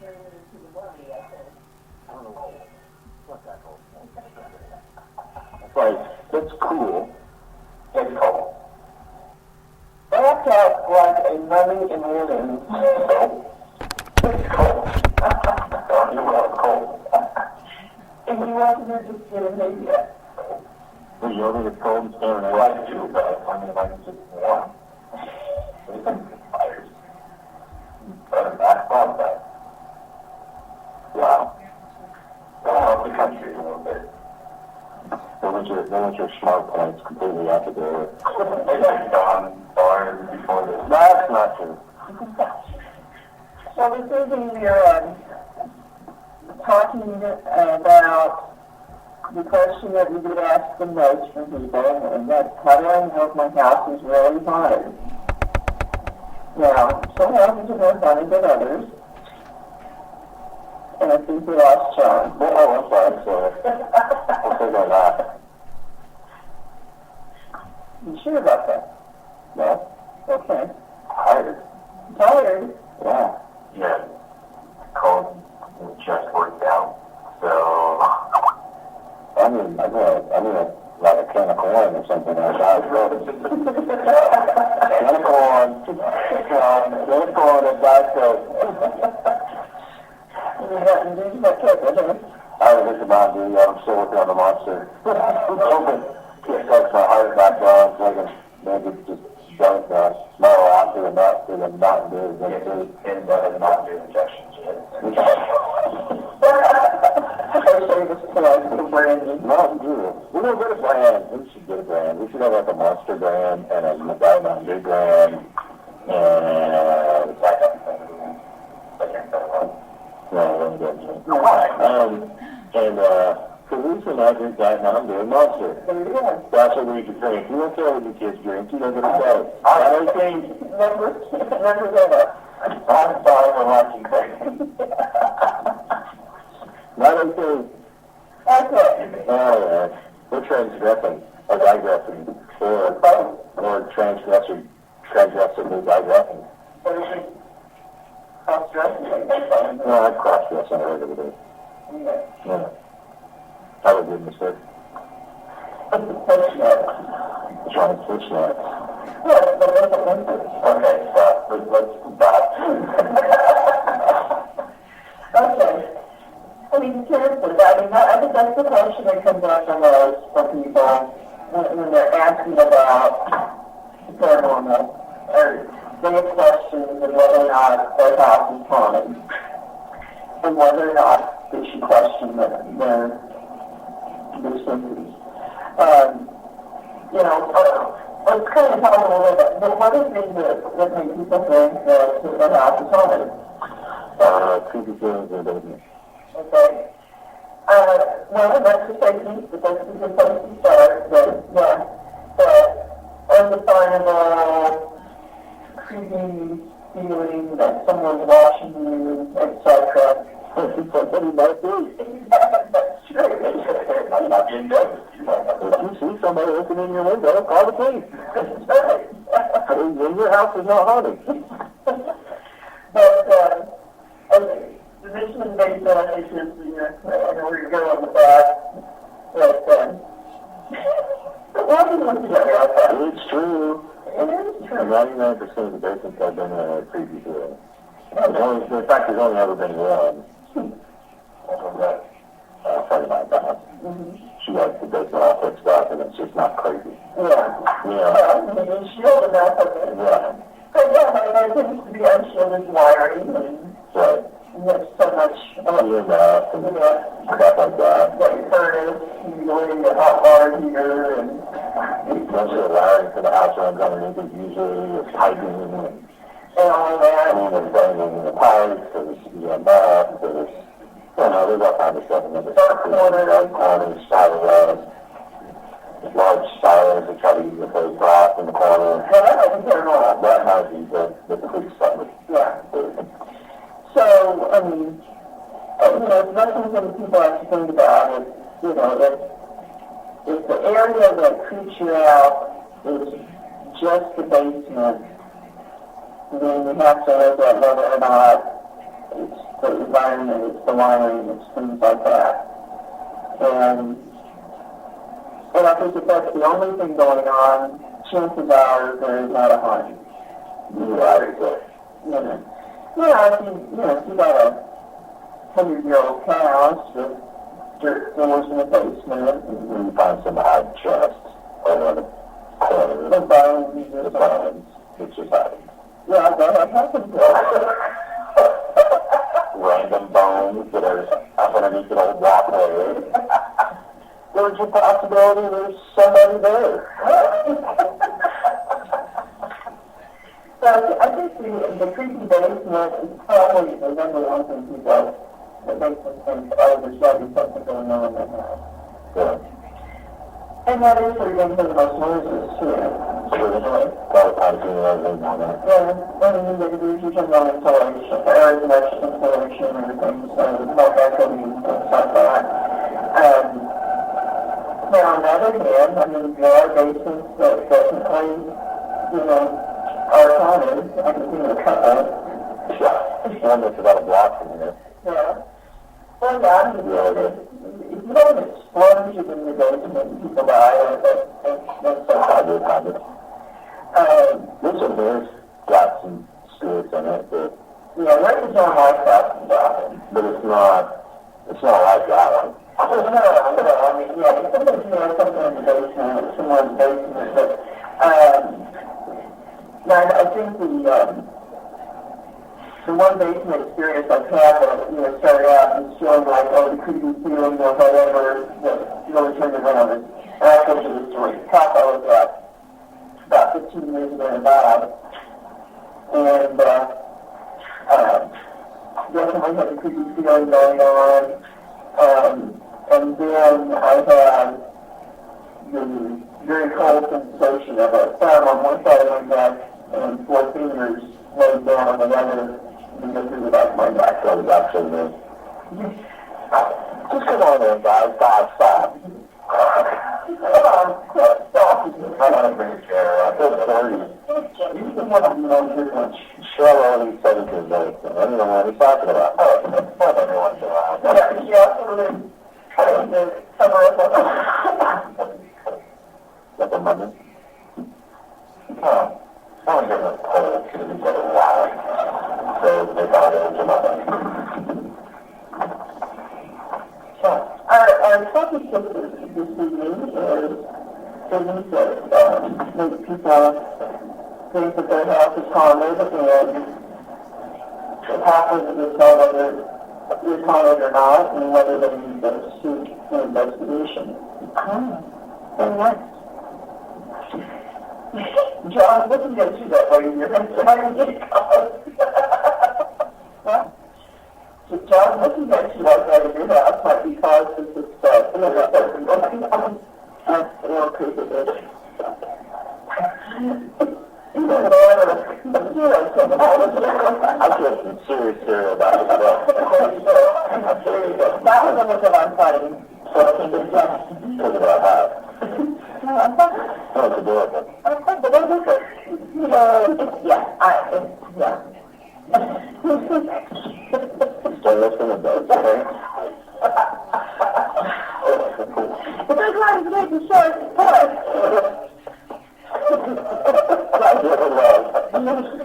I don't know what's that called. It's like, it's cool. It's cold. That's like a mummy in women. It's cold. Oh, you want cold. And you want to just get a baby yet. Well, you only get cold and staring at like you, but I mean, like, just warm. Fires. But I thought that. Wow. That'll help the country a little bit. Then with your smart points completely out the door. They've gone far before this. That's not true. So this evening we're talking about the question that we get asked the most from people, and that's how do I know if my house is really haunted? Now, some houses are more haunted than others. And I think we lost John. Oh, I'm sorry. I'll take on that. You sure about that? No. Okay. Tired. Tired? Yeah. Yeah. Cold and just worked out. So, I mean, like a can of corn or something like that. Can of corn and Diet Coke. I was just about to, I'm still working on the monster. It takes my heart back down, so I can maybe just don't smell out to the nut to the Mountain Dew. And not do injections yet. Mountain Dew. We don't get a brand. We should get a brand. We should have like a Monster brand and a Mountain Dew brand. And it's like because we can I drink that Mountain Dew Monster. That's what we can drink. You don't care what your kids drink. You don't get to say. I don't think. Never get it. I'm sorry for watching crazy. Not okay. Okay. Oh, yeah. We're transgressing, or digressing, or transgressively digressing. Cross-dressing? No, I'm cross-dressing on a regular day. Yeah. That was a good mistake. Trying to switch that. Okay, stop. Let's stop. Okay. I mean, seriously, I think that's the question that comes up the most for people when they're asking about the paranormal, or they have questions of whether or not their house is haunted, and whether or not they should question their senses. Let's kind of talk a little bit. What are things that make people think that their house is haunted? Creepy feelings in the basement. Okay. Well, that's the safety, but that's a good place to start. That undefinable, creepy feeling that someone's watching you, etc. Somebody might be. That's true. If you see somebody opening your window, call the police. That's right. When your house is not haunted. But, okay. The mission based on issues, I know where you're going with that. But, it's true. It is true. 99% of the basements have been creepy to it. In fact, there's only ever been one. A friend of mine died. She likes the basement all fixed up, and it's just not crazy. Yeah. Well, I mean, shielded up of it. Yeah. But yeah, there tends to be unshielded wiring. Right. There's so much EMF and stuff like that. What you heard is usually a hot water heater and most of the wiring for the house runs underneath it usually is piping and all that. And there's banging in the pipes, there's EMF, there's all kinds of stuff in there. Dark corners, large sirens that try to use the face glass in the corner. Well, that might be the police stuff. Yeah. So, I mean, that's something that people have to think about is, if the area that creeps you out is just the basement, then you have to look at whether or not it's the environment, it's the wiring, it's things like that. And I think if that's the only thing going on, chances are there is not a haunting. Right. If you got a 100-year-old house with dirt floors in the basement, and you find some odd chests or the corner, the bones, which is happening. Yeah, that happens. Random bones that are up underneath an old walkway. There's a possibility there's somebody there. So I think the creepy basement is probably the number one thing people that makes them think, oh, there's got to be something going on in that house. Yeah. And that is where you're going to hear the most noises, too. Sure. And you turn on insulation, air connection, insulation, everything, so it's not echoing and stuff like that. Now, on the other hand, there are basements that definitely, are haunted. I can see a couple. Yeah. One that's about a block from here. Yeah. Well, yeah, if you don't explode in the basement and people die, that's so hard. This one here's got some spirits in it, but... Yeah, there's no life stuff dropping. But it's not like that one. No, sometimes something in the basement, someone's basement, but, I think the one basement experience I've had that, started out and feeling like, the creepy feeling or whatever, that really turned around. And I'll tell you the story. Papa was about 15 years ago in Bob, and definitely had a creepy feeling going on. And then I had the very cold sensation of a thumb on one side of my neck and 4 fingers laid down on the other and go through the back of my neck. So it was actually me. Just come on in, guys. Stop. Stop. I want to bring a chair. I feel sorry. You can want to know different. Cheryl only said it to his voice. I don't know what he's talking about. Oh, it's fun every once in a while. Yeah. Cover up. Like a mummy? Oh. I don't get a cold because it's got a wire. So they thought it was a mummy. Our topic this evening is things that make people think that their house is haunted, and it happens to decide whether it's haunted or not, and whether they need to seek an investigation. Very nice. John, what did you get you that way in your head? How do you get caught? Huh? So John, what did you get you like that in your house might be caused with this stuff? Another person going on. Or creepy bitch. I feel some serious cereal about this book. That was the look that I'm fighting. So I think it's just because of our house. Oh, it's adorable. Yeah. Stay listening to those, okay? But they're trying to make the short part.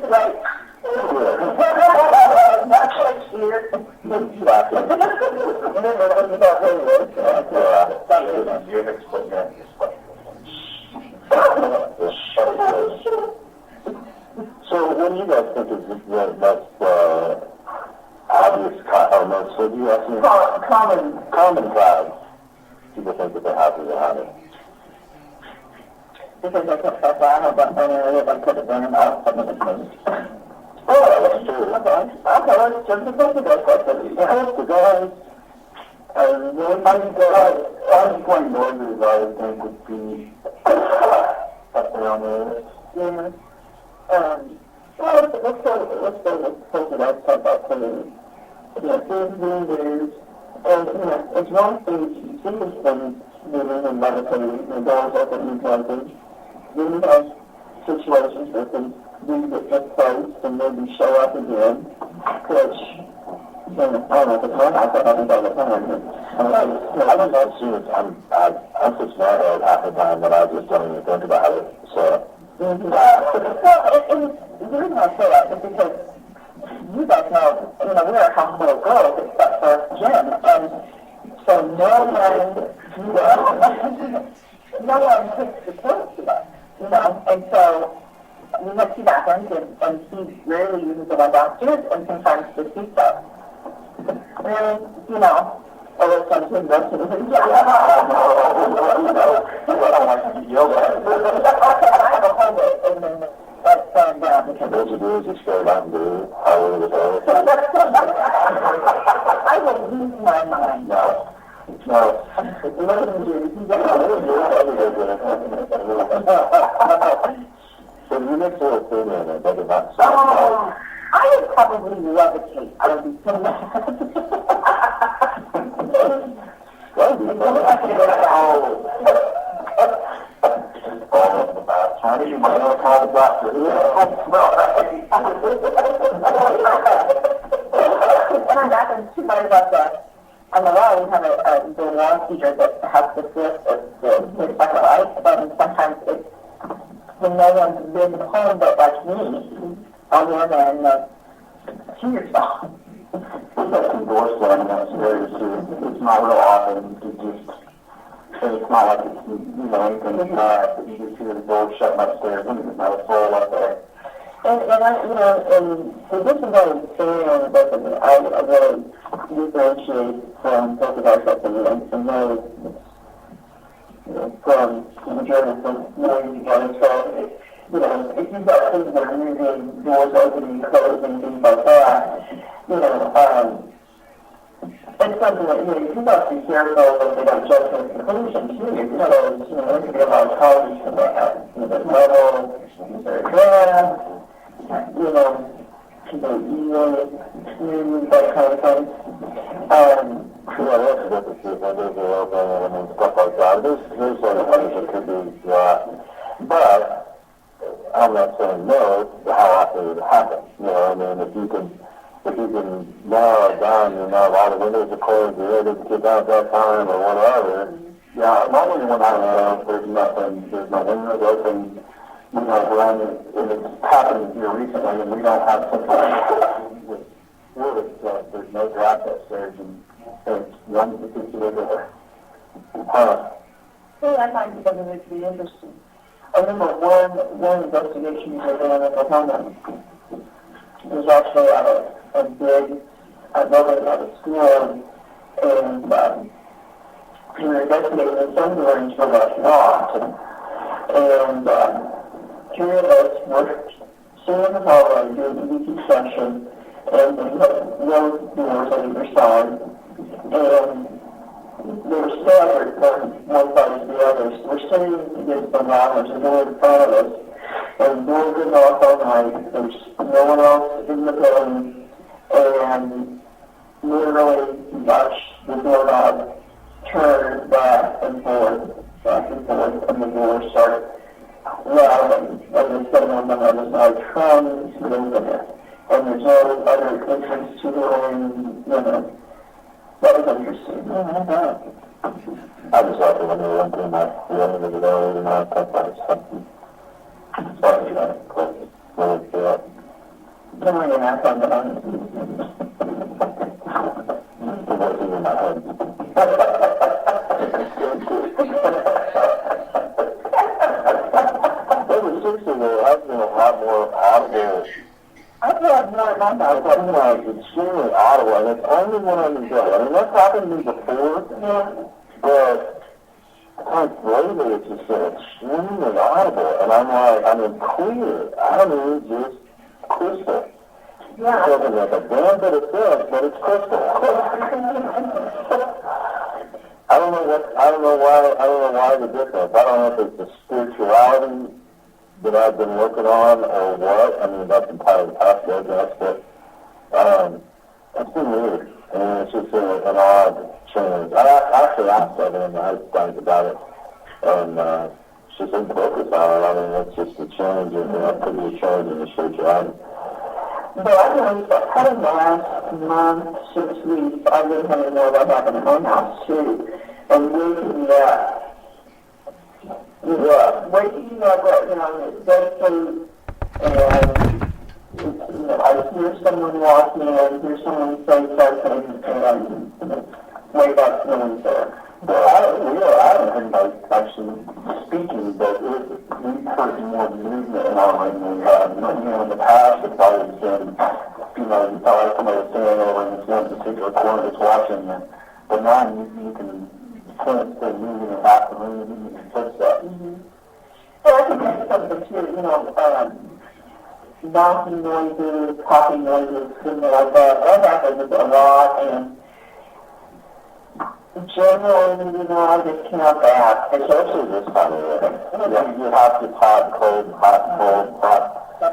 Right. Not Shakespeare. So what do you guys think is the most obvious, or most, so do you ask me? Common clouds. People think that their houses are haunted. Because I kept that down about my area, I put it down about some of the things. Oh, that's true. Okay, let's jump to both of those questions. The guys, unexplained noises, I think, would be up there on the list. Yeah. Well, let's go with both of those stuff up for the there's, and, it's one thing to see these things moving and meditating, and doors open and closing. Then you have situations where things do get place and maybe show up again, which I don't know if it's my house, I haven't done it. I just assume I'm so smart at half the time that I just don't even think about it. So. Mm-hmm. Well, and the reason I say that is because you guys know, we're a house full of girls except for Jim, and so no one takes the kids to us, and so we have two bathrooms, and he rarely uses the one downstairs, and sometimes the two stuff. And, or there's some kids go to the yoga. I have a hallway, and then that's going down. Those are dudes that straight out and do highway with her. I will lose my mind. No. So you mix a little food in it, does it not? I would probably levitate. I would be so mad. Chinese, you might want to call the doctor. And I'm back and too bad about that. On the wall, we have the wall feature that has the flip of the second light, and sometimes it's when no one's been home but like me, I'll go in there and see yourself. We've got some door slamming upstairs, too. It's not real often. It's not like it's, anything bad, but you just hear the door shutting upstairs, and there's not a soul up there. And the disability experience, both of me, I really differentiate from both of our company and know from the journey from knowing together. So, if you've got things that are moving, doors opening, closing, things like that, it's something that, you must be careful that they don't jump to a conclusion, too, because, there could be a lot of colleagues from that, level, people evil, that kind of thing. That's what the people do, and stuff like that. There's other things that could be, but I'm not saying no to how often it happens. If you can narrow it down, all the windows are closed, the air doesn't get down at that time, or whatever. Yeah, normally when I know there's no windows open, around it, and it's happened here recently, and we don't have something with wood, so there's no draft upstairs, and it's one particular door. Well, I find something that could be interesting. I remember one investigation we did in Oklahoma. It was actually a big building at a school, and we were investigating the some rooms were left locked, and three of us were sitting in the hallway doing the deconstruction, and we had no doors on either side, and they were staggered from one side to the other. So we're sitting against the wall, there's a door in front of us, and the door goes off all night. There's no one else in the building, and literally watch the doorknob turn back and forth, and the door started rattling, and there's someone on the other side trying to open it. And there's no other entrance to the room, That was interesting. I just like it when they went through my feeling of the old and I thought that was something. Sorry, close it. Don't worry, I'm not on it. The voice is in my head. There was seriously, I've been a lot more audible. I feel like more at my house. I'm like extremely audible, and it's only when I'm in bed. That's happened to me before, but lately it's just been extremely audible, and I'm like, clear. Just crystal. Yeah. It doesn't like a damn bit of sense, but it's crystal. I don't know why the difference. I don't know if it's the spirituality that I've been working on or what. That's entirely possible, I guess, but it's been weird. It's just an odd change. I actually asked her, and I was talking about it, and she said focus on it. It's just a change, could be a change in the spirituality. But I noticed that kind of the last month, 6 weeks, I've been having more of that happen at my house too. And waking me up. Yeah. Waking me up, bedtime, and I hear someone walk in, hear someone say something, and wake up no one's there. Well, I haven't heard actually speaking, but we've heard more movement now in the past, it's always been, you felt like somebody was standing over in this one particular corner just watching you. But now you can sense the moving in half the room, you can sense that. Well, I think that's something too, knocking noises, popping noises, things like that. That happens a lot, and generally, I just cannot that. Especially this time of year. You have to hot, cold, hot.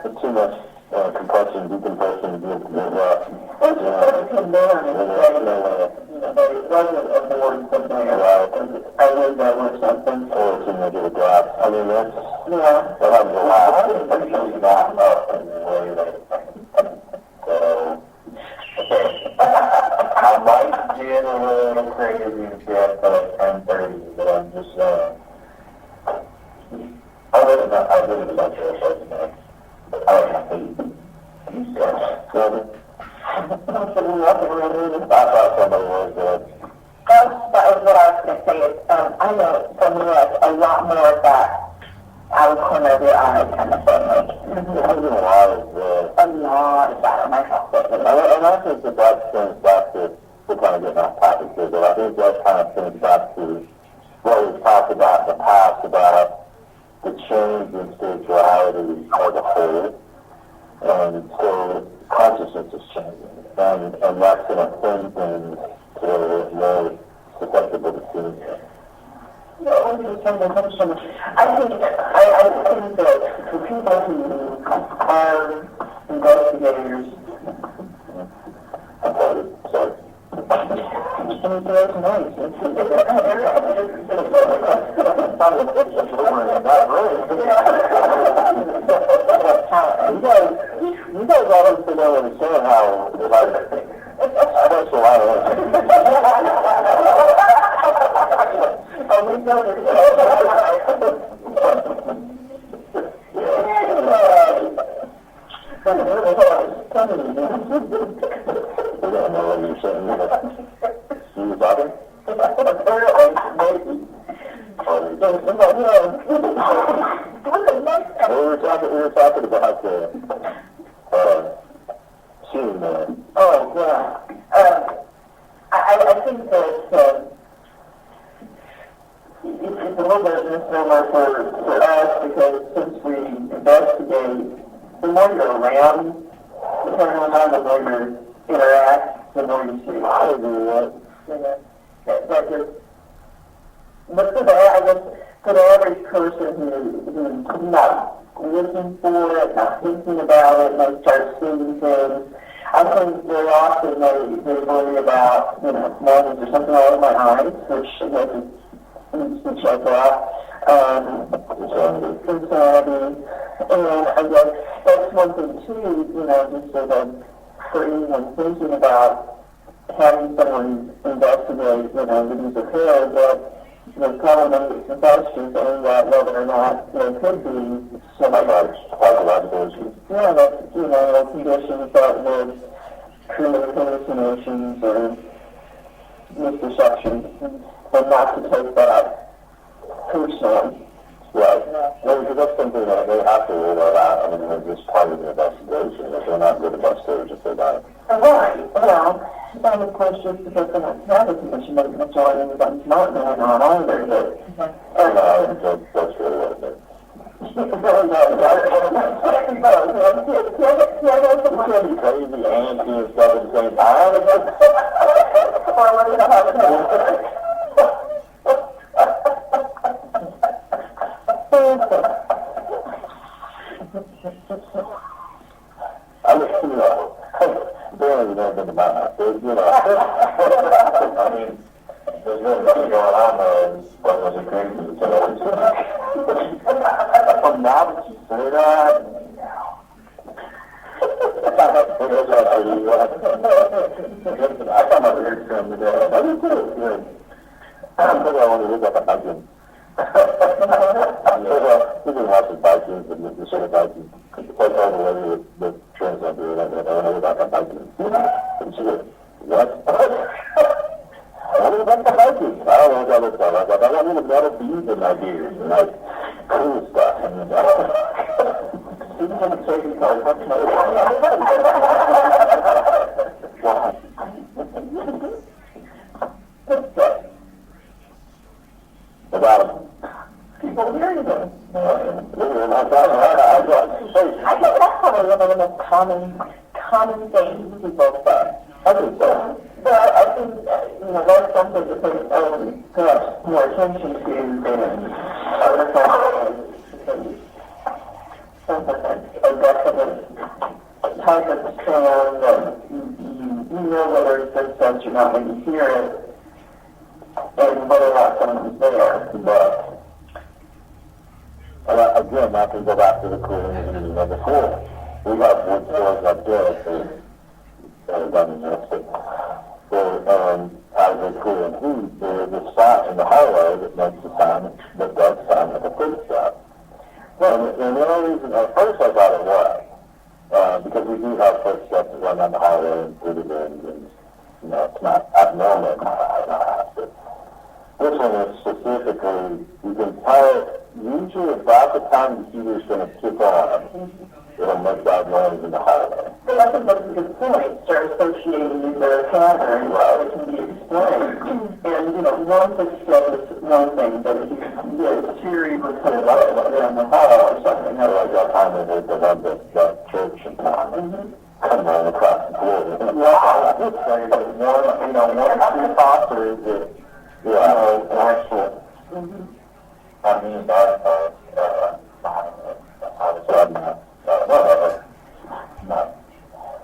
It's too much compression, decompression. It's supposed to come down and say, it wasn't a board somewhere. I lived there or something. Or it's in the grass. I mean, that happens a lot. I might get a little crazy and get at 10:30, but I'm just I live in a bunch of shows tonight. I like my feet. I thought somebody was That was what I was going to say. I know someone has a lot more of that out of the corner of your eye kind of thing. There's a lot of that in my house. And I think that turns back to, we're kind of getting off topic here, but I think that kind of turns back to what we've talked about in the past about the change in spirituality as a whole. And so consciousness is changing. And that's going to turn things to where we're more susceptible to seeing it. I think that for people who are investigators, Sorry. You guys always sit there and say how special I am. I don't know what you're saying. You were talking? We were talking about seeing the... Oh, yeah. I think that it's a little bit of a misnomer for us because since we investigate, the more you're around the paranormal, the more you interact, the more you see. I agree with But for the average person who's not looking for it, not thinking about it, and they start seeing things, I think very often they worry about, mornings or something all in my eyes, which needs to check out. Insanity. And I guess that's one thing too, just sort of for anyone thinking about having someone investigate, the use of hair, that probably some questions on whether or not there could be some psychological issues. Yeah, that's, conditions that would create hallucinations or misperceptions, and not to take that personally. Right. No, because that's something that they have to rule that out. I mean, it's just part of the investigation. If they're not good investigators, if they're not. Right. Well, and of course, just because they don't have a condition doesn't necessarily mean anybody's not going on either. That's really what it is. Crazy and doing stuff at the same time. I mean, barely know anything about it. I mean, there's really nothing going on there. What was it crazy? But now that you say that, I thought my ears trimmed today. I did too. Good. I think I want to look up a Vikings. We've been watching Vikings and the show Vikings. It's like all the way the translator and everything. I want to look up a Vikings. And she goes, what? I want to look up the Vikings. I don't know what that looks like. I thought, I want to metal beads in my beard and like cool stuff. Even when it's taking cars, what's my why? About people hearing them. I think that's probably one of the most common things people say. I think so. But I think, that's something to pay perhaps more attention to than other things. A definite type of sound that you know whether it's just sense or not when you hear it, and whether or not someone's there. But again, I can go back to the cooling and number 4. We got wood stores up there for running this, for as they cool and heat, there's a spot in the hallway that makes the sound, that does sound like a footstep. Well, and the only reason, at first I thought it was, because we do have footsteps that run down the hallway and through the rooms, and, it's not abnormal in my house. This one is specifically, you can tell it, usually about the time the heater's going to kick on, it'll make that noise in the hallway. Well, I think that's a good point. Start associating the pattern, it can be explained. And, one footstep is one thing, but if you get a series of footsteps in the hall or something, like that time they did the one that church in town. Come on across the board. I would say that one or two fosters that, actual. I mean, obviously I'm not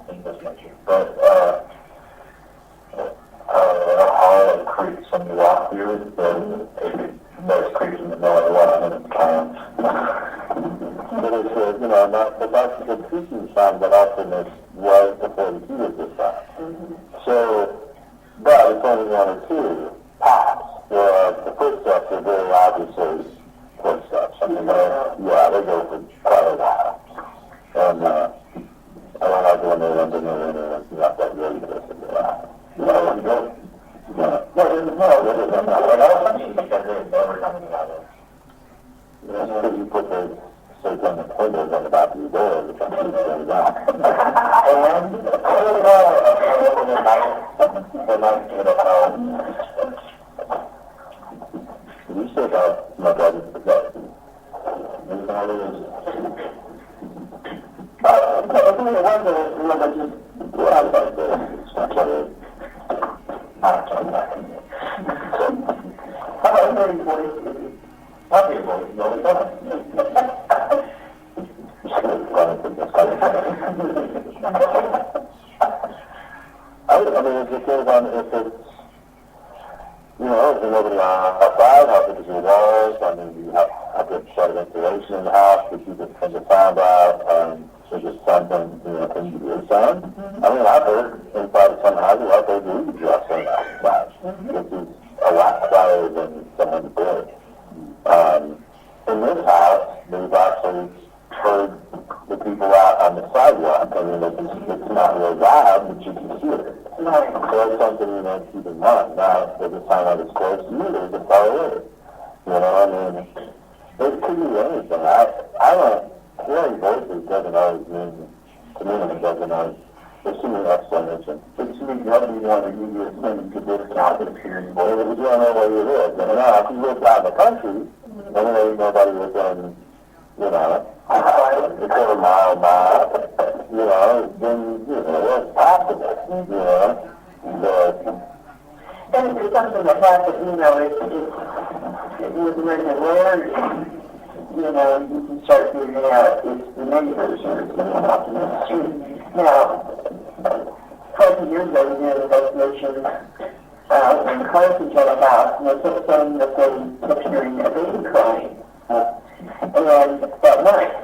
in this nature, but how it creeps when you walk through it, there's creeps in the middle of the water and it counts. But it's, but that's the creeping sound that often is right before the heat is this time. So, but it's only 1 or 2 pops. The footsteps are very obviously footsteps. I mean, they go for quite a while. And I don't like when they're under there and it's not that really good to do that. You go. That's because you put the satanic windows on the back of your door, which I'm going to say that. And you still got my brother to go. And all it is. I think it was just right back there. It's not what it is. How about 30 voices? I'll be a voice, no, it's not. I mean, it depends on if it's, if there's nobody outside, how big is your walls? I mean, you have to shut ventilation in the house, but you can turn the sound out, so just something, can you hear sound? I mean, I've heard inside of some houses, I've heard the just saying outside, which is a lot quieter than someone's bed. In this house, we've actually heard the people out on the sidewalk. I mean, it's not real loud, but you can hear it. Right. So that's something you know to keep in mind. Now, does it sound like it's close to you, or is it far away? I mean, it could be anything. I don't, hearing voices doesn't always mean, to me, it doesn't always, there's too many explanations. It's too many other one that you just think you could discount it hearing voices. You don't know where you live. Now, if you live down the country, then there ain't nobody within, a quarter mile, then, it's possible, And if it's something that happens, it was regularity, you can start figuring out it's the neighbors or it's someone out in the street. Now, 20 years ago, we did an investigation in Carson's at a house, and they kept saying that they kept hearing a baby crying. And at night,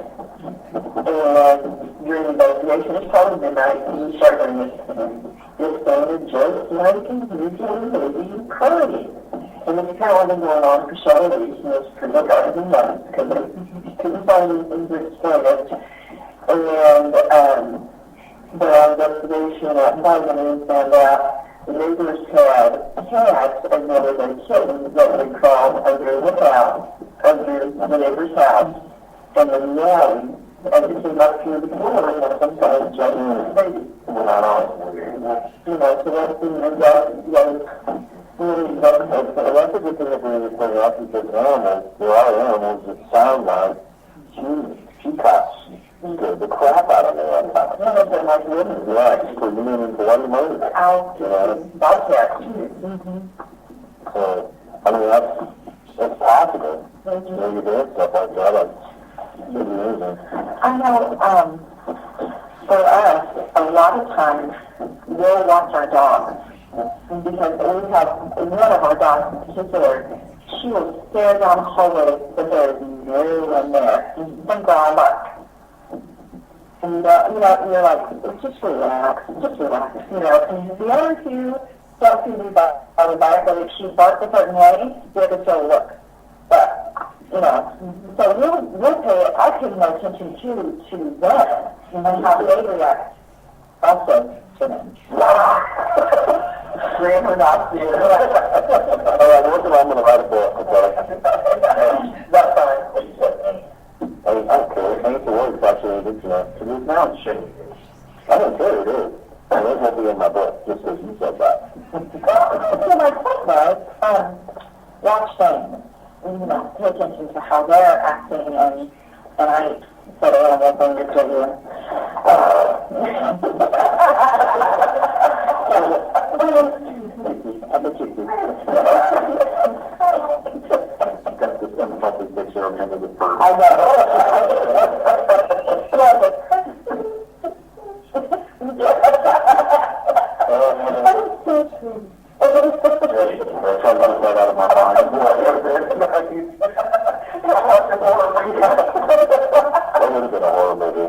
And during investigation, it's probably midnight, and we start doing this sounded just like a usual baby crying. And this kind of been going on for several weeks, and it's pretty much been months, because they couldn't find anything to explain it. And the investigation at Biographies found out the neighbors had cats as well as their kittens that would crawl under the house, under the neighbor's house, and then yelling as it came up through the door, and sometimes jumping baby. So that's been really difficult. So that's a good thing that we point out, because animals, there are animals that sound like humans. Peacocks scared the crap out of me one time. Yeah, screaming and bloody murder. Bobcats. So, I mean, that's possible. You know, you're doing stuff like that. It's amazing. I know, for us, a lot of times, we'll watch our dogs. Because we have one of our dogs in particular, she will stare down the hallway, but there's no one there. Then grab up. And, you're like, just relax, you know. And the other two don't seem to be bothered by it, but if she barks a certain way, you have to still look. But, you know, so we'll I pay no attention to them and how they react also to them. Scream or not scream. All right, I'm going to write a book, okay? That's fine. I don't care. I ain't to worry about your addiction. Because it's now shit. I don't care, it is. And it won't be in my book, just because you said that. So my point was, watch them. Pay attention to how they're acting, and I said a little more thing to tell you. I bet you do. I've got this unhealthy picture of him as a bird. I know. I'm trying to get that out of my mind. That would have been a horror movie.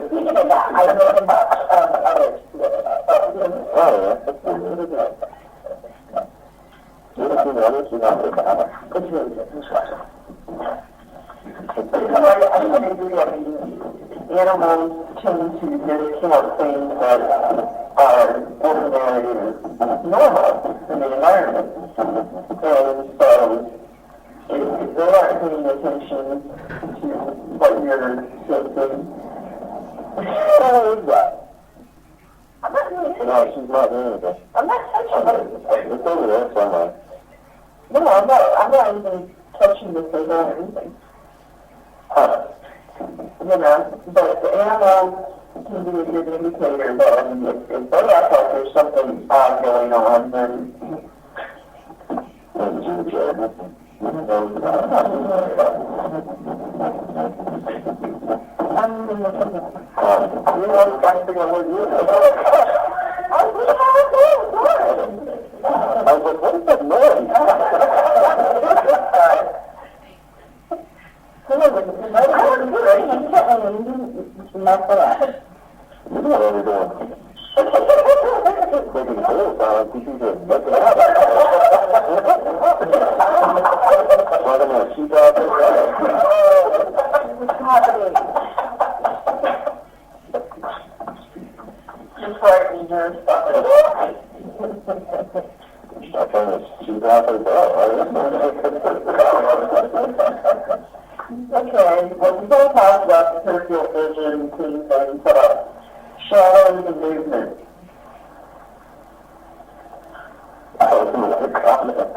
Speaking of that, I know about others. Oh, yeah. You ever seen others? You're not really bad. It's really good. Animals tend to discount things that are ordinary and normal in the environment. And so, if they aren't paying attention to what you're sensing, What is that? I'm not doing anything. No, she's not doing anything. I'm not touching it. It's over there somewhere. No, I'm not even touching the table or anything. Huh. But the animals can be a good indicator that if they act like there's something odd going on, then That's your job. I'm trying to figure out what you I was like, what is that noise? You know what we're doing. Making the whole sound, you can just mess it up. Why don't I keep out there? What's happening? Just frightening her. I'm trying to shoot out there. Okay, well, we both talked about the peripheral vision, things and shadows and movement. That was another comment.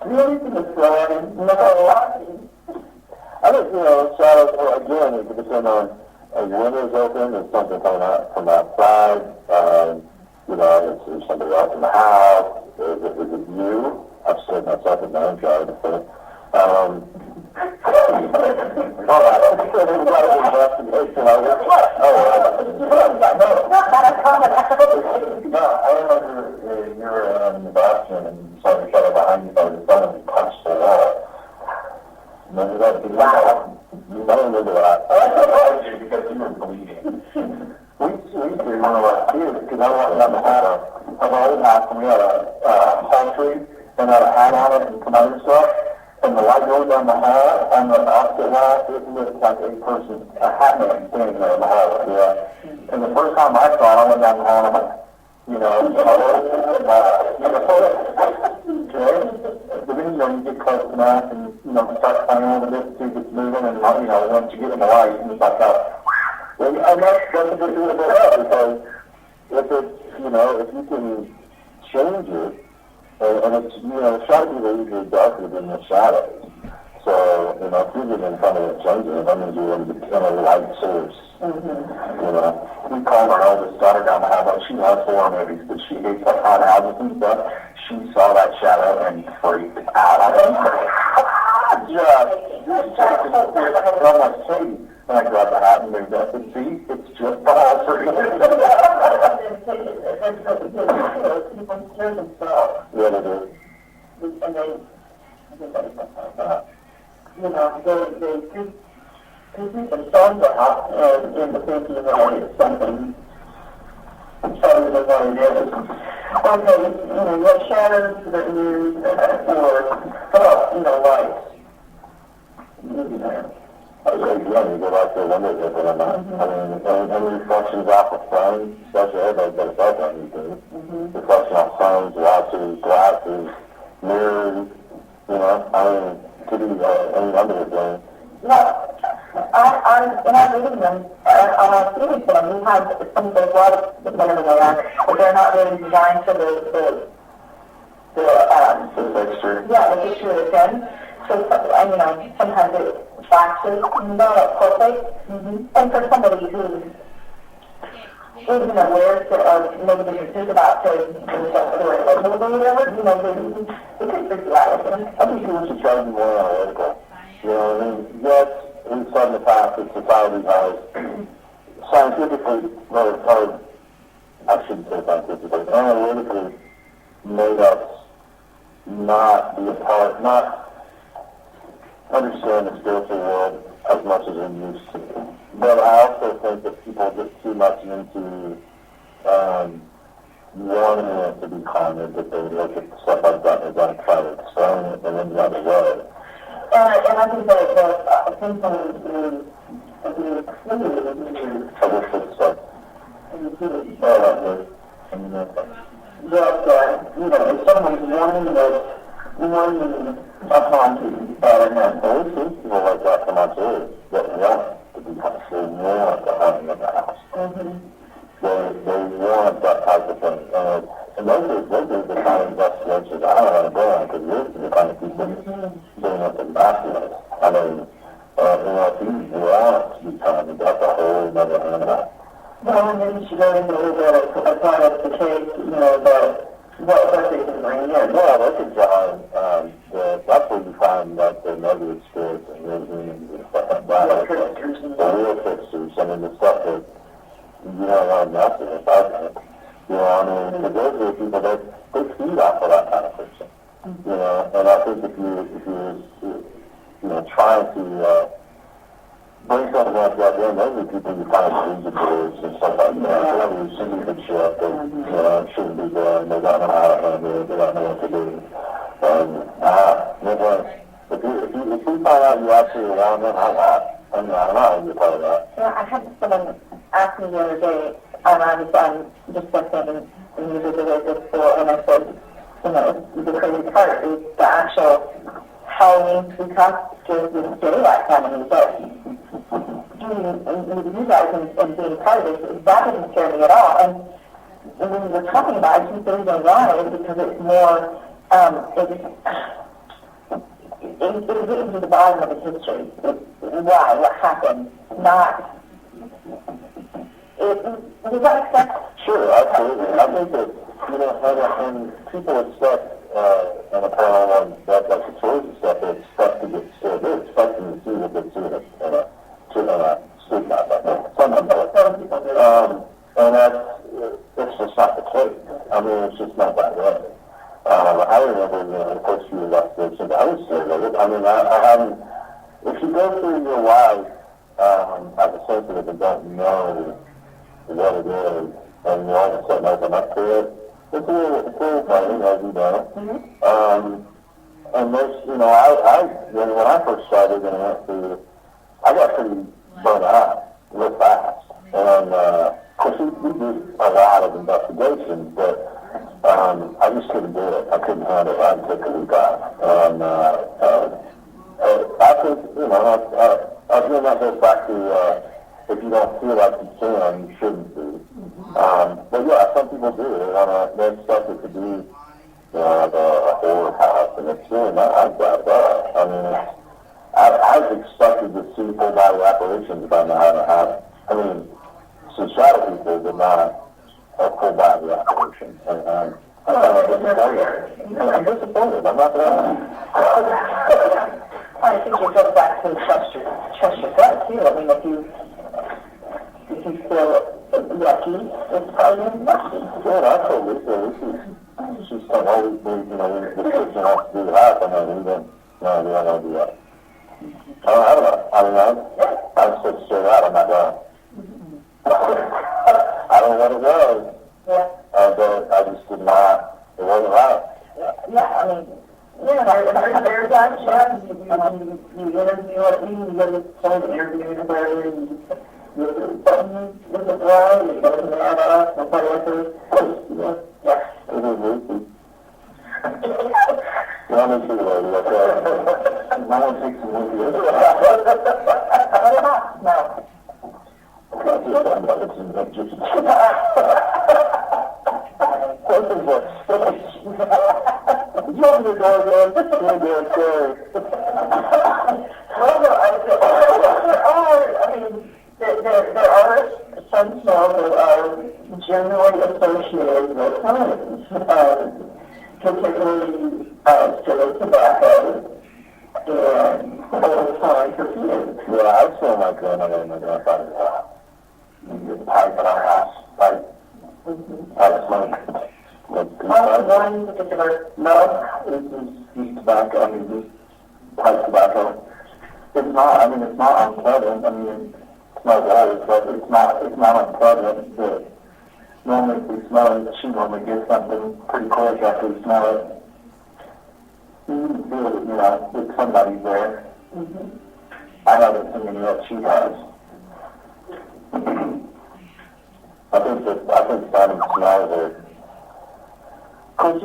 Really to the floor, no. I think, shadows, again, it depends on a window's open, there's something coming out from outside, is there somebody else in the house, is it you? I've said myself in my own car before. I remember you were in the bathroom and saw each other behind you by the sun and punched the wall. Remember that? Wow. You don't remember that. Because you were bleeding. We used to remember last year because I walked down the hall of our old house and we had a hall tree and had a hat on it and some other stuff. And the light goes down the hall on the opposite wall. It was like a hat man standing there in the hall. Yeah. And the first time I saw it, I went down the hall and I'm like, but then, you get close enough and, start playing a little bit, see if it's moving, and, once you get in the light, it's like, and that's a good thing to bit up, because if you can change it, and it's, shadows are usually darker than the shadows. So, if you get in front of it changing it, that means you're in a light source. We called our oldest daughter down the house. She loves horror movies, but she hates like haunted houses and stuff. She saw that shadow and freaked out. I'm like, Katie, and I grabbed the hat and moved up and see, it's just the whole tree. People scare themselves. Yeah, they do. And they think themselves out in the thinking that it's something other than what it is. Okay, what shadows that use or, lights. You go back to the windows open or not. Any reflections off of phones, especially everybody's got a cell phone these days. Reflection off phones, watches, glasses, mirrors, could be any number of things. No, in our reading them, on our series film, we have some of those lights, whatever they are, but they're not really designed for the fixture. Yeah, the fixture is in. So, sometimes it flashes, perfect. And for somebody who isn't aware of maybe doesn't think about things or whatever, it could freak you out. I think people should try to be more analytical. Yes, we've said in the past that society has scientifically, I shouldn't say scientifically, analytically made us not be a part, not understand the spiritual world as much as we used to. But I also think that people get too much into wanting it to be common, that they look at stuff like that and they're going to try to explain it and then the other way. And I think that the thing that if someone's warning upon you, and we see people like that come on too, that want to be actually want the haunting in the house. They want that type of thing. And those are the kind of investigations I don't want to go on, because those are the kind of people doing what they're masculine. If you want to become, that's a whole other animal. Well, and then you should go into a little bit of part of the case, what they can bring in. Yeah, look at John. That's where you find the negative spirits and regimes and stuff like that. The real fixtures, the stuff that you don't want to mess with, I think. Because those are the people that they feed off of that kind of fiction. And I think if you're trying to bring something like that in, those are the people you find read the boards and stuff like that. Whoever you see good shit that shouldn't be doing, they don't know how to handle it, they don't know what to do. If you find out you actually want it, I'm not be part of that. I had someone ask me the other day, and I was discussing and you did this before, and I said, the crazy part is the actual Halloween spooky costumes and daylight comedy, but you guys and being part of this, that didn't scare me at all. And when we were talking about it, I think the reason why is because it's more, it gets to the bottom of the history. Why? What happened? Not. Does that make sense? Sure, absolutely. I think that, when people expect in a paranormal and stuff, like the stories and stuff, they expect to get scared. They're expecting to see the if you go through your life as a sensitive and don't know what it is, and you all of a sudden open up to it, it's a little funny, as you know. And there's, when I first started and went through, I got pretty burnt out real fast. And, of course, we did a lot of investigations, but I just couldn't do it. I couldn't handle it. I took a week off. And I think, again, that goes back to if you don't feel like you can, you shouldn't do. But yeah, some people do. They expect it to be like a horror house, and it's really not like that. I mean, I've expected to see full body apparitions if I know how to have it. I mean, some shadow people did not a full body apparition. And I'm disappointed. I'm not going to. I think it goes back to trust your gut too. I mean, if you feel lucky, it's probably lucky. Yeah, absolutely. She's always been, the Christian has to do the house, and then we don't want to do that. I don't know. I mean, I'm so straight out, I'm not going. I don't know what it was. Yeah. But I just did not, it wasn't right. Yeah, I mean, there are times, you interview at me, you go to some interview where you something isn't right, it doesn't add up, or whatever. Yeah. It was Lucy. No, I'm into the lady, okay? No one takes the Lucy. No. There are some smells that are generally associated with homes, particularly cigarette tobacco and old time perfume. Yeah, I smell my grandmother and my grandfather's house. The pipe in our house, pipe. I smoke. One particular Is tobacco, I mean, this pipe tobacco. It's not unpleasant. I mean, it smells old, but it's not unpleasant. But normally if we smell it, she normally gets something pretty quick after we smell it. You can feel it, that somebody's there. Mm-hmm. I haven't seen any yet, she has. I think Simon smells are, because,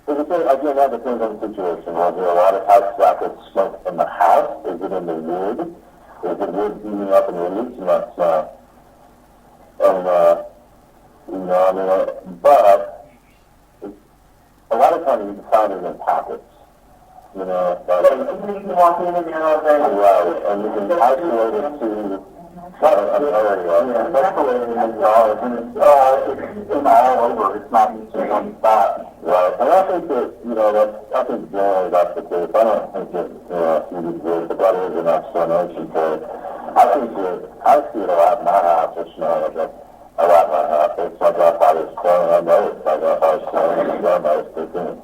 there's a thing, again, that depends on the situation. Was there a lot of house tobacco smoke in the house? Is it in the wood? Is the wood heating up and releasing that smell? And, but a lot of times you can find it in pockets. You can walk in and out of there. Right, and you can isolate it to an area. That's the way it is always, and it's all over. It's not just in one spot. Right, and I think that, I think generally that's the case. I don't think that, you would do it, but that is an explanation for it. I think that I see it a lot in my house. It's a lot in my house. It's my grandfather's clone. I know it's my grandfather's clone, and my grandmother's cooking.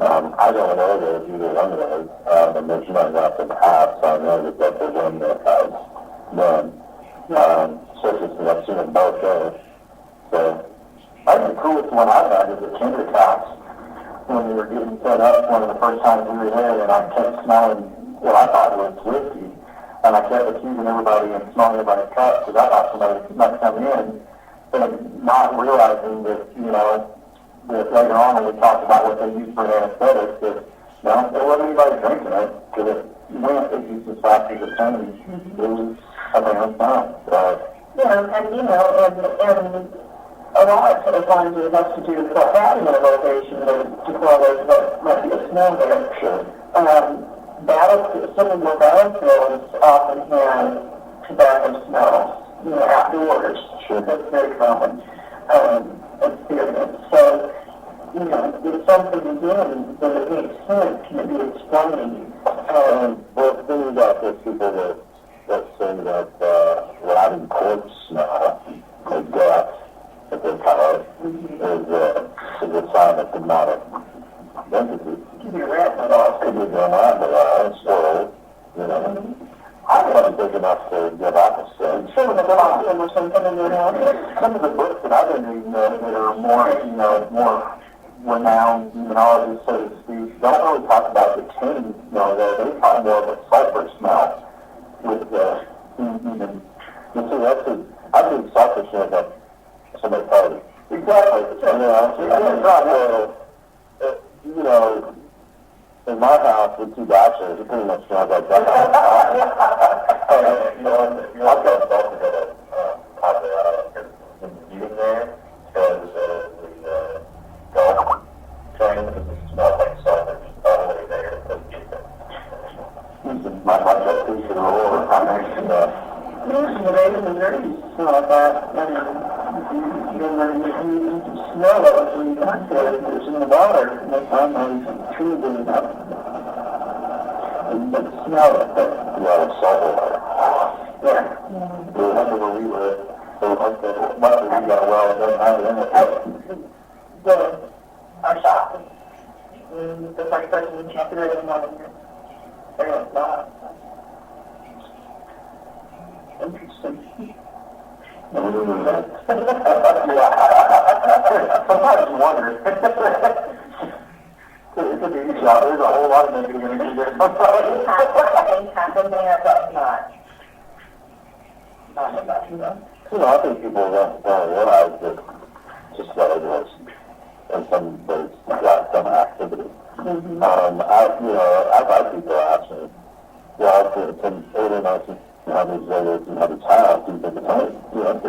I don't know that either one of those, and there's none left in the house, so I know that that's the one that has none. I've seen them both there. So, I think the coolest one I've had is at Kendrick's house. When we were getting set up, one of the first times we were there, and I kept smelling what I thought was whiskey. And I kept accusing everybody and smelling everybody's cups because I thought somebody might come in, and not realizing that, that later on when we talked about what they used for anesthetics, that there wasn't anybody drinking it, because it used as fast as it came. It was something else now. And a lot of times it has to do with what having a location to correlate what might be a smell there. Sure. Some of the battlefields often have tobacco smells, outdoors. Sure. That's very common experience. So, it's something again that it makes sense, can it be explained? Well, the thing about those people that say that rotting corpse smell, or death, that they call it, is a sign of demonic entities. Could be a rat, but also. Could be doing that, but squirrels, you know. I wasn't big enough to give out the stage. Some of the books or something in there now. Some of the books that I've been reading that are more, you know, more renowned demonologists, so to speak, don't really talk about the tin, you know, they talk more of a sulfur smell with the human. You see, that's a, I think selfishness of somebody's party. Exactly. You know, it's not you know, in my house with two bachelors, it pretty much smells like that. You know, you like that stuff to get it popular out of eating there, because the golf train, because it smells like sulfur all the way there. My piece of the roll, Usually the days in the dirty smell like that, and you smell it when you got there, it's in the water, and they find those trees in it up. And you can smell it, but... Yeah, it's salt water. Yeah. We remember when we were, we got well, and then I was in our shop. The first person who checked it in the morning. There was not. Interesting. Sometimes you wonder. There's a whole lot of negative energy there. Things happen there, but not enough, you know. You know, I think people don't realize that just that it was in somebody's got some activity. Mm-hmm. I've had people ask me, well, it's an early 1900s, whether it's another child, do you think it's home? You know, it's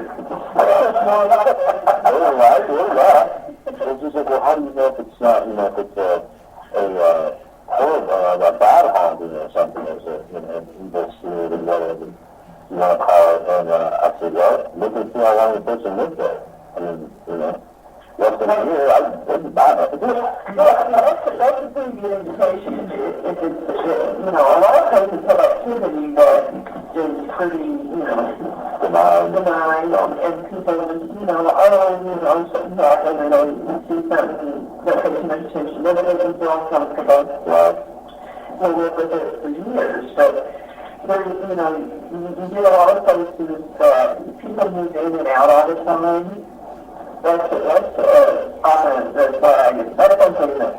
just like, well, how do you know if it's not, you know, if it's a bad haunting or something, or an evil spirit or whatever you want to call it? And I said, well, look and see how long the person lived there. I mean, you know, less than a year, I wouldn't buy it. That's a pretty good indication. If it's, you know, a lot of places have activity that is pretty, you know, benign, and people, you know, something happened, and they see something that takes them attention, then they can feel uncomfortable. Right. They work with it for years, but there's, you know, you get a lot of places that people move in and out all the time. That's often the flag. That's something that,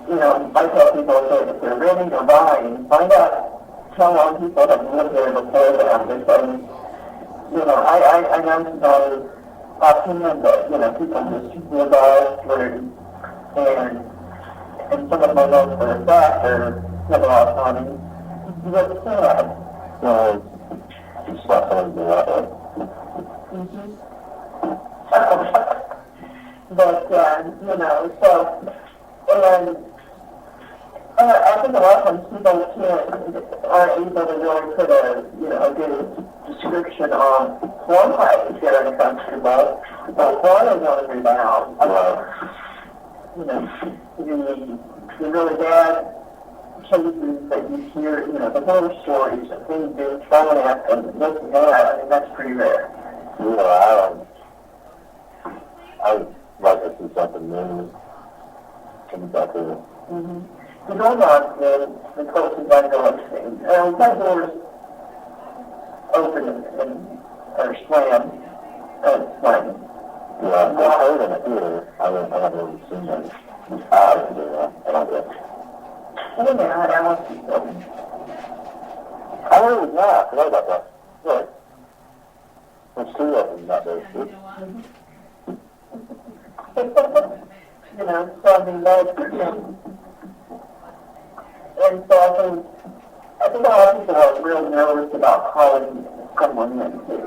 you know, I tell people that if they're renting or buying, find out how long people have lived there before that, because, you know, I know some offhand that, you know, people just live all through, and some of them know for a fact they're never off on it. What's sad? No, it's not something to do that way. Mm-hmm. But, you know, so, and I think a lot of times people aren't able to really put a, you know, a good description on why they're uncomfortable, but one is on the rebound. You know, the really bad cases that you hear, you know, the horror stories of things being thrown at them, this and that, I mean, that's pretty rare. Yeah, I would like to see something new coming back here. Mm-hmm. The doorknob is the closest I know of things. We've got doors open or slammed, slammed. Yeah, I've heard them here. I haven't really seen them. I don't know. I don't know how that wants to be open. I heard it was not. I forgot about that. Right. There's two of them not there, too. You know, so I mean, that's, and so I think a lot of people are real nervous about calling someone in, too.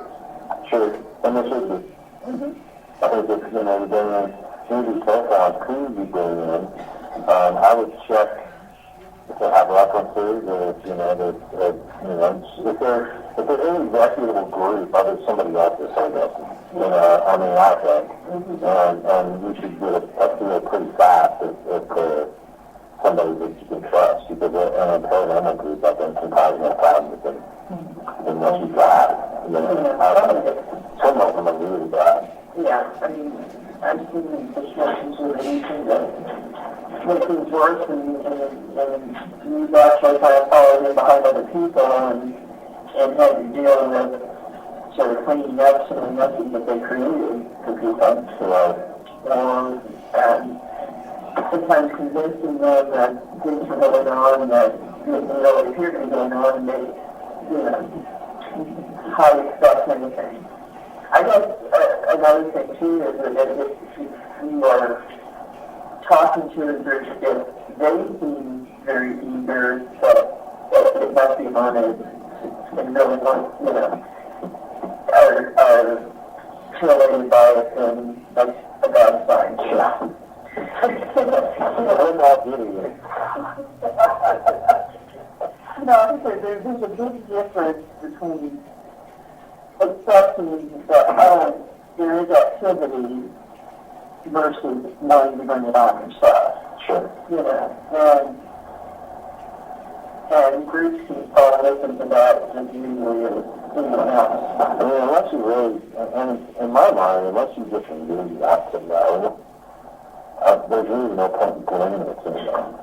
Sure, and this is it. Mm-hmm. I think that, you know, you be careful on who you bring in. I would check if they have references, or if, you know, if they're in an reputable group, other somebody else is so good. You know, I mean, I think. And you should get a feel pretty fast if somebody that you can trust, because in a paranormal group, I think, can cause no problem with them. Unless you got it. You know, some of them are really bad. Yeah, I mean, I've seen situations where anything that make things worse, and you've actually kind of followed in behind other people and had to deal with sort of cleaning up some of the messes that they created for people. Or sometimes convincing them that things are going on that didn't really appear to be going on, and they, how to expect anything. I guess another thing too is that if you are talking to a group, if they seem very eager, that it must be wanted and really want, are totally biased, and that's a bad sign. Yeah. I'm not getting it. No, I think there's a big difference between accepting that, there is activity versus wanting to bring it on yourself. Sure. And groups can fall listen to that as usually as anyone else. I mean, unless you really, and in my mind, unless you just really have to know, there's really no point in blaming it to anyone.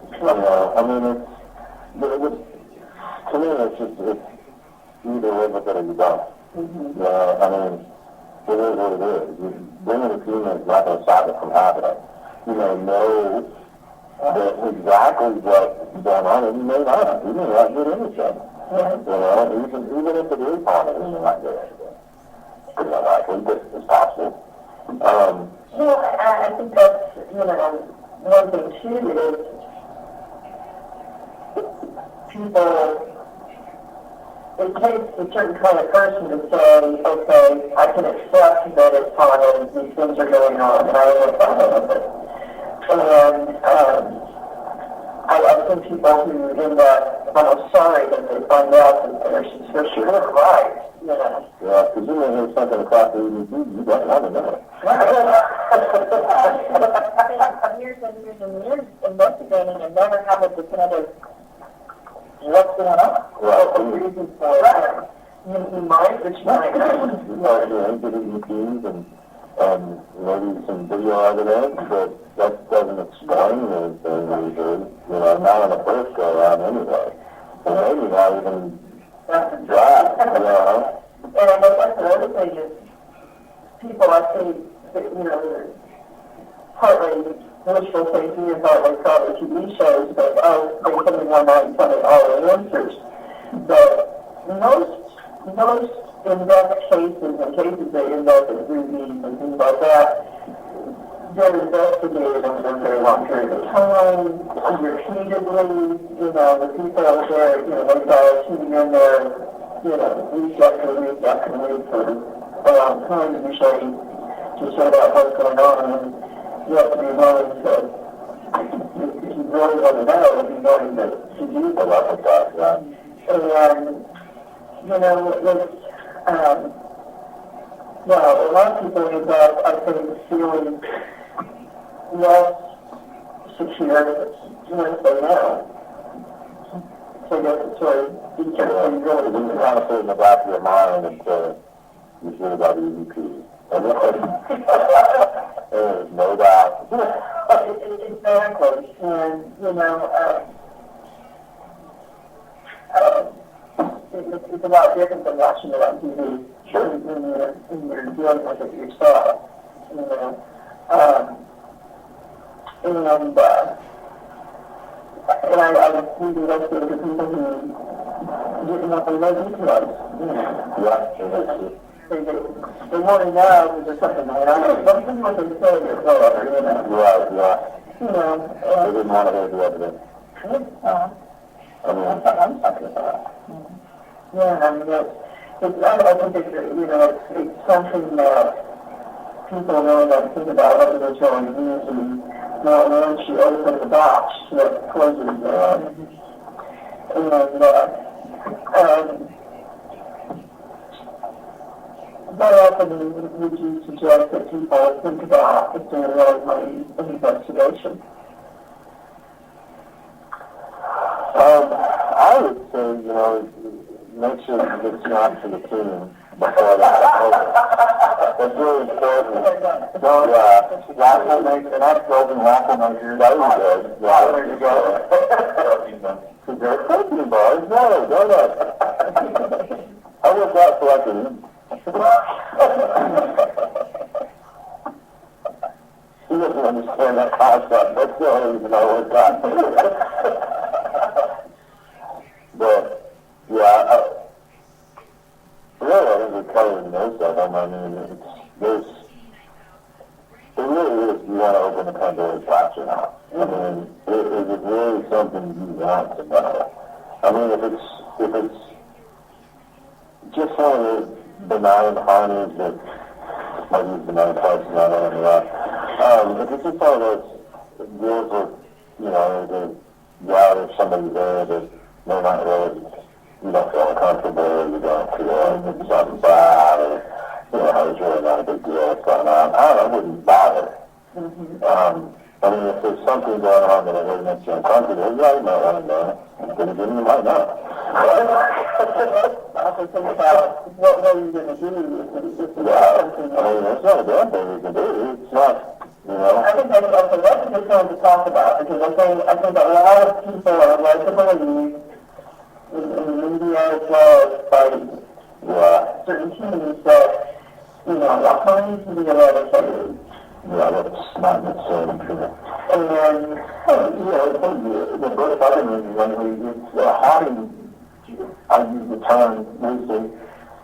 I mean, to me, it's just, it's either live with it or you don't. Mm-hmm. I mean, it is what it is. Bringing a team is not going to stop it from happening. You may know exactly what's going on, and you may not. You may not get anything. Even if it is on it, you may not get anything. Pretty unlikely, but it's possible. I think that's, one thing too is people, it takes a certain kind of person to say, okay, I can accept that it's fine, these things are going on, and I am fine with it. And I think people who end up almost sorry that they find out that they're sure right, Yeah, because you may hear something across the EVP, you don't want to know it. Years and years and years investigating and never have a definitive what's going on. What the reason for it. You might, which might. You might get EVPs and maybe some video evidence, but that doesn't explain anything usually. Not on the first go around anyway. So maybe not even dry. And I guess that's the other thing is people, I think, they're partly wishful thinking and partly probably TV shows, but they come in one night and tell me all the answers. But most in-depth cases and cases that end up in movies and things like that, they're investigated over a very long period of time, repeatedly, the people there, they've all tuning in there, week after week after week for a long time usually to sort out what's going on, and you have to be willing to, if you really want to know, be willing to do the level of that. And, a lot of people end up, I think, feeling less secure once they know. So I guess it's sort of You can kind of put it in the back of your mind until you hear about EVP. And there is no doubt. Exactly. And, it's a lot different than watching it on TV. Sure. When you're dealing with it yourself. And I really like the people who didn't want to know details. They want to know that there's something going on. But this is what they say or whatever, They didn't want to hear the evidence. I'm talking about. I think it's something that people really don't think about what they're trying to use, and once you open the box, it closes it. How often would you suggest that people think about if they're really doing an investigation? I would say, make sure it's not for the team. before that. It's really important. Don't, waffle maker, not golden waffle maker. That was good. Yeah, there you go. Is there protein bars? No, donuts. I was not selecting. He doesn't understand that concept. That's the only reason I was that. But, yeah, really, I think we're covering most of them. I mean, it really is, you want to open the Pandora's box or not. I mean, is it really something you want to know? I mean, if it's just one of those benign harmonies that, might use benign parts, not on any lot. If it's just one of those deals with, there's somebody there that may not really, you don't feel uncomfortable, or you don't feel like it's something bad, or, it's really not a big deal what's going on. I wouldn't bother. I mean, if there's something going on that really makes you uncomfortable, yeah, you might want to know. Then again, you might not. I have to think about what are you going to do if something. I mean, it's not a bad thing you can do. It's not, I think that's a good thing to talk about, because I think a lot of people are led to believe in the media as well as by certain teams that, harmonies can be eradicated. Yeah, that's not necessarily true. And, the book I've been reading lately, it's haunting. I use the term loosely.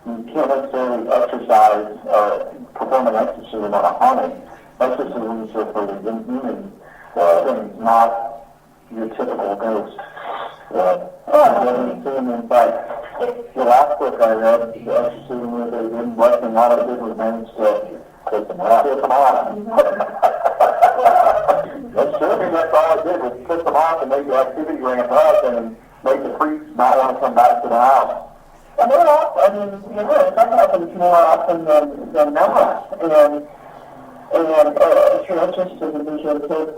You can't necessarily exercise or perform an exorcism on a haunting. Exorcism is for the inhuman things, not your typical ghost. The last book I read, The Exorcism, where they didn't let them out of good remains to piss them off. That's true. That's all it did was piss them off and make the activity ramp up and make the priests not want to come back to the house. And more often, that happens more often than not. And exorcism usually takes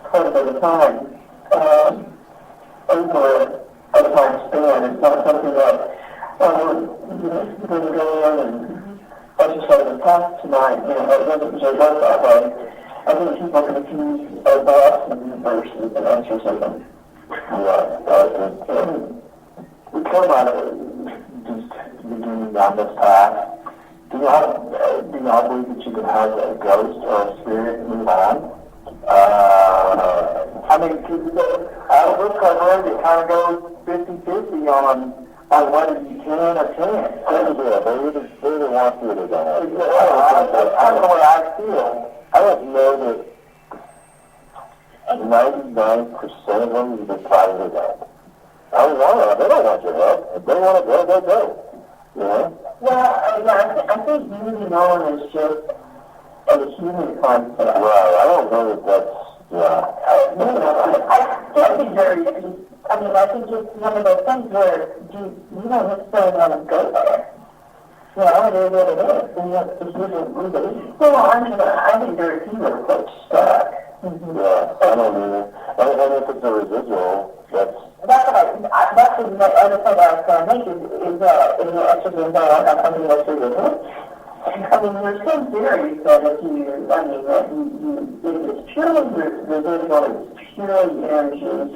quite a bit of time over a time span. It's not something that we're going to go in and exercise the past tonight. It doesn't usually work that way. I think people confuse blessing versus an exorcism. We care about just beginning down this path. Do y'all believe that you can have a ghost or a spirit move on? I mean, out of this cover, it kind of goes 50-50 on whether you can or can't. They either want you or they don't. That's the way I feel. I don't know that 99% of them even try to go. They don't want your help. If they want to go, they go. Well, I think moving on is just a human concept. Right, I don't know that that's, I can't be very, I think it's one of those things where you don't necessarily want to go there. It is what it is, and yet it's usually moving. Well, I think there are people who are stuck. I don't either. And if it's a residual, that's the other point I was going to make is exorcism don't have something that's residual. There's some theories that if it's purely residual, it's purely energy,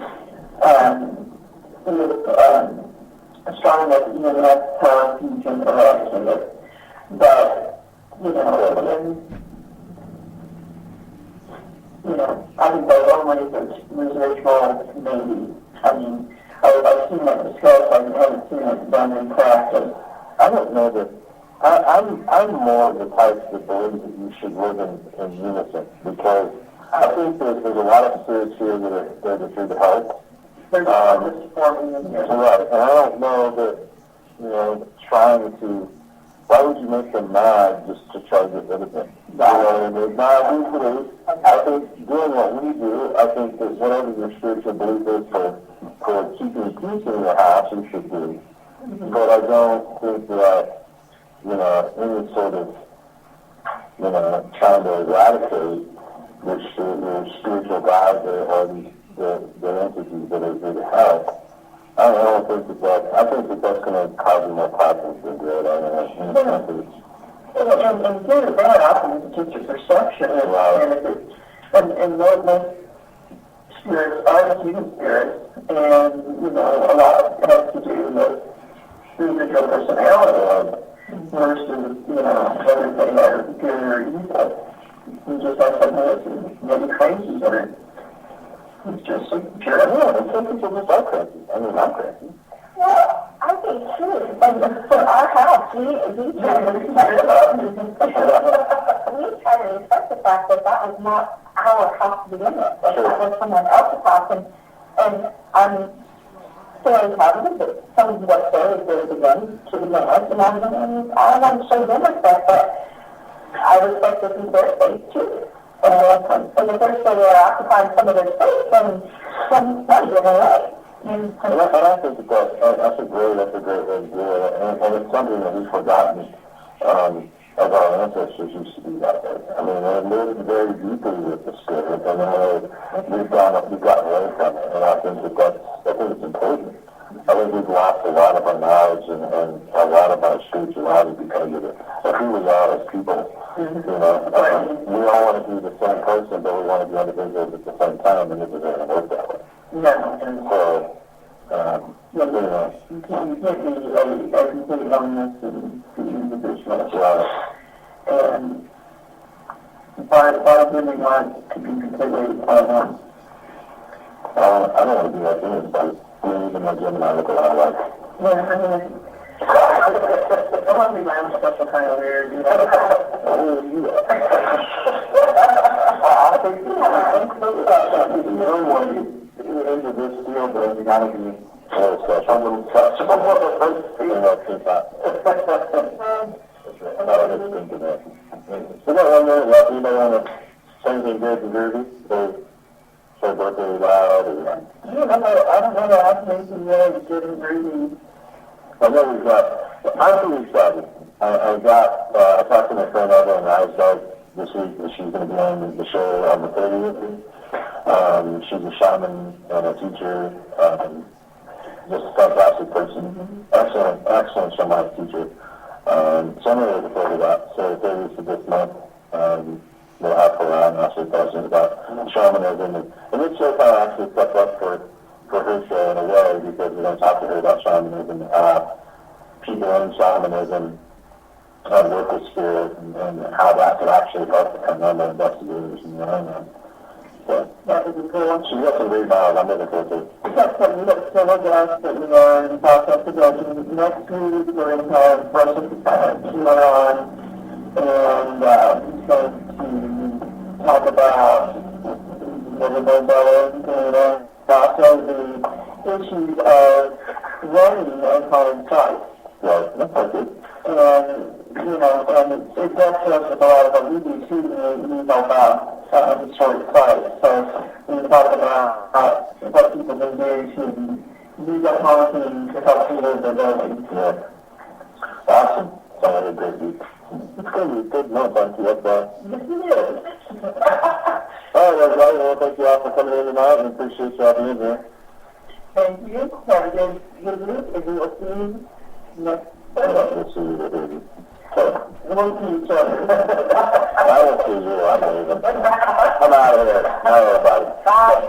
strong enough even enough time you can eradicate it. But, I think the only if it's residual, maybe. I've seen it discussed, I haven't seen it done in practice. I don't know that. I'm more of the type that believes that you should live in unison, because I think there's a lot of spirits here that are there to help. There's just forming in here. Right, and I don't know that, trying to, why would you make them mad just to try to get rid of them? I think doing what we do, I think that whatever your spiritual belief is for keeping peace in your house, you should do. But I don't think that, any sort of, trying to eradicate your spiritual guides or the entities that are here to help. I don't think I think that's going to cause you more problems than good. And good or bad, often it's just your perception. And most spirits are human spirits, and, you know, a lot has to do with your personality versus, you know, whether they are good or evil. You just have some maybe crazy or it's just pure. Yeah, some people just are crazy. I mean, I'm crazy. Well, I think too, and for our house, we try to respect the fact that that was not our house to begin with, that was someone else's house, and I'm fairly positive that some of what they did again to begin with, and I want to show them respect, but I respect this is their space too. And if they're still occupying some of their space, then that's getting away. And I think that's a great way to do it, and it's something that we've forgotten of our ancestors used to do that way. I mean, they lived very deeply with the spirit, and we've gotten away from it, and I think it's important. I think we've lost a lot of our knowledge and a lot of our spirituality because of who we are as people. You know, we all want to be the same person, but we want to be individuals at the same time, and it doesn't work that way. Yeah, and so, you can't be a complete oneness and be individual. And by doing that, to be completely honest. I don't want to be like anybody. I mean, even my Gemini look a lot alike. Yeah, I mean, I want to be my own special kind of weird, you know. Oh, you are. I think you know what, you're into this field, but you gotta be very special. A little special. You know, since we got 1 minute left. Anybody want to say anything good to Groovy? Say birthday loud or... I don't know that I've made some really good and groovy. I know we've got... I'm pretty excited. I talked to my friend over in Iceberg this week that she's going to be on the show on the 30th. She's a shaman and a teacher. Just a fantastic person. Excellent shamanic teacher. So I'm really looking forward to that. So the 30th of this month, we'll have her on and ask her questions about shamanism. And this show kind of actually stepped up for her show in a way because we're going to talk to her about shamanism, people in shamanism, work with spirit, and how that could actually help the paranormal investigators and their own. So, That was a good one. she's got some great knowledge. I'm looking forward to it. We've got some several guests that we are in the process of getting. Next week, we're going to have Russell Keyman on, and he's going to talk about and also the issues of running and calling sites. Right, that's good. And, you know, and it does us with a lot of what we do too, we know about historic sites. So we talk about what people can do to use that haunting to help people their buildings. Yeah. Awesome. Sounds like a great week. It's going to be good. No, thank you. That's Yes, it is. all right, everybody. Well, thank you all for coming in tonight, and appreciate you all being here. Thank you. Have a good week, and we will see you next Sunday. We'll see you later. We'll see each other. I will see you. I'm leaving. I'm out of here. Bye, everybody. Bye.